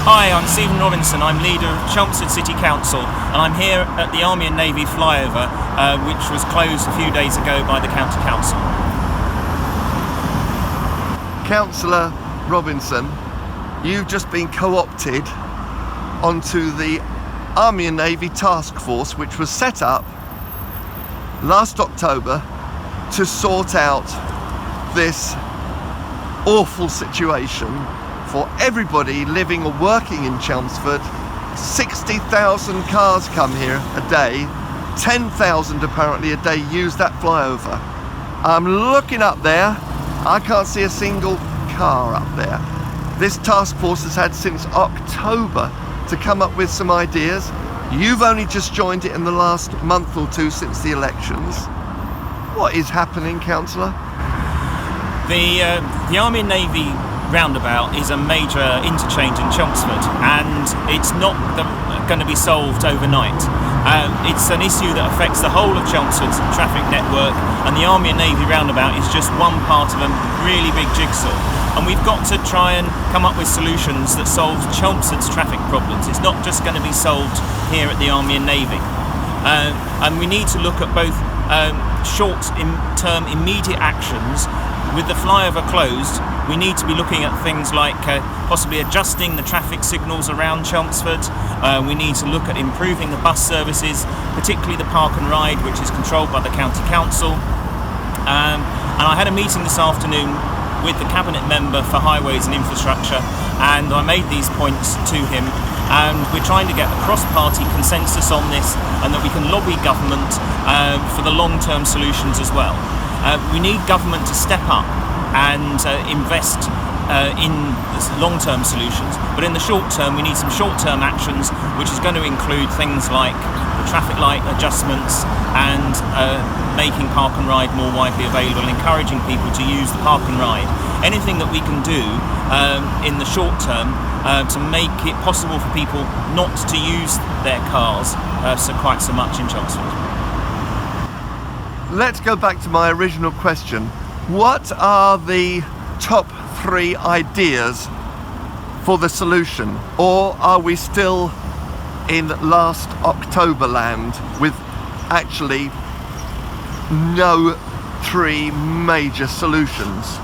Hi, I'm Stephen Robinson. I'm leader of Chelmsford City Council, and I'm here at the Army and Navy Flyover, which was closed a few days ago by the County Council. Councillor Robinson, you've just been co-opted onto the Army and Navy Task Force, which was set up last October to sort out this awful situation for everybody living or working in Chelmsford. 60,000 cars come here a day, 10,000 apparently a day use that flyover. I'm looking up there, I can't see a single car up there. This task force has had since October to come up with some ideas. You've only just joined it in the last month or two since the elections. What is happening, Councillor? The Army and Navy roundabout is a major interchange in Chelmsford, and it's not going to be solved overnight. It's an issue that affects the whole of Chelmsford's traffic network, and the Army and Navy roundabout is just one part of a really big jigsaw. And we've got to try and come up with solutions that solve Chelmsford's traffic problems. It's not just going to be solved here at the Army and Navy. And we need to look at both short-term immediate actions. With the flyover closed, we need to be looking at things like possibly adjusting the traffic signals around Chelmsford. We need to look at improving the bus services, particularly the park and ride, which is controlled by the County Council. And I had a meeting this afternoon with the Cabinet Member for Highways and Infrastructure, and I made these points to him, and we're trying to get a cross-party consensus on this, and that we can lobby government for the long-term solutions as well. We need government to step up and invest in long-term solutions, but in the short term we need some short-term actions, which is going to include things like the traffic light adjustments and making park and ride more widely available, encouraging people to use the park and ride. Anything that we can do in the short term to make it possible for people not to use their cars quite so much in Chelmsford. Let's go back to my original question. What are the top 3 ideas for the solution? Or are we still in last October land with actually no 3 major solutions?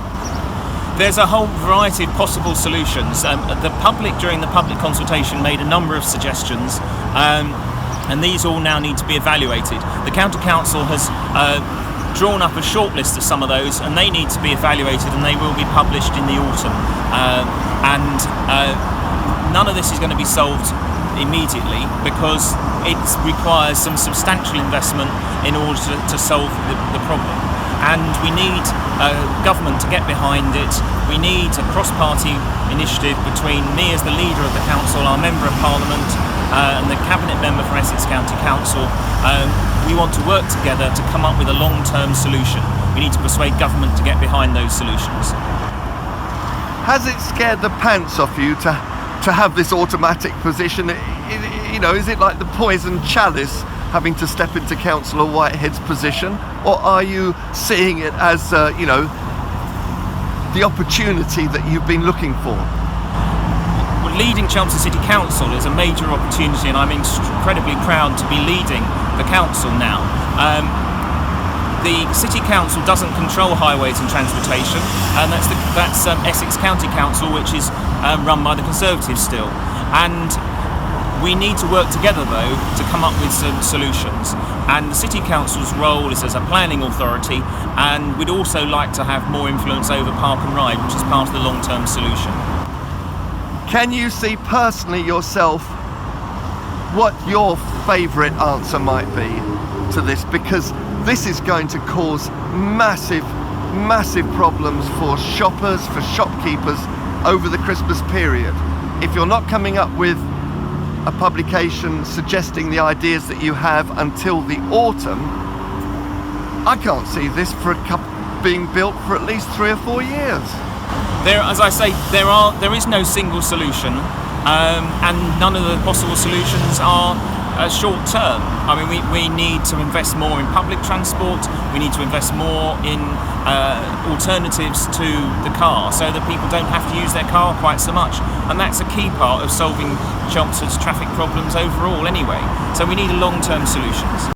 There's a whole variety of possible solutions. The public, during the public consultation, made a number of suggestions, and these all now need to be evaluated. The County Council has drawn up a short list of some of those, and they need to be evaluated, and they will be published in the autumn. None of this is going to be solved immediately, because it requires some substantial investment in order to solve the problem. And we need government to get behind it. We need a cross-party initiative between me as the leader of the council, our Member of Parliament, and the Cabinet Member for Essex County Council. We want to work together to come up with a long-term solution. We need to persuade government to get behind those solutions. Has it scared the pants off you to have this automatic position? Is it like the poison chalice having to step into Councillor Whitehead's position? Or are you seeing it as, the opportunity that you've been looking for? Well, leading Chelmsford City Council is a major opportunity, and I'm incredibly proud to be leading the council now. The City Council doesn't control highways and transportation, and that's Essex County Council, which is run by the Conservatives still. And we need to work together, though, to come up with some solutions. And the City Council's role is as a planning authority, and we'd also like to have more influence over park and ride, which is part of the long-term solution. Can you see personally yourself what your favourite answer might be to this? Because this is going to cause massive problems for shoppers, for shopkeepers over the Christmas period. If you're not coming up with a publication suggesting the ideas that you have until the autumn, I can't see this being built for at least 3 or 4 years. As I say, there is no single solution, and none of the possible solutions are short term. I mean, we need to invest more in public transport. We need to invest more in alternatives to the car, so that people don't have to use their car quite so much. And that's a key part of solving Chelmsford's traffic problems overall anyway. So we need long-term solutions.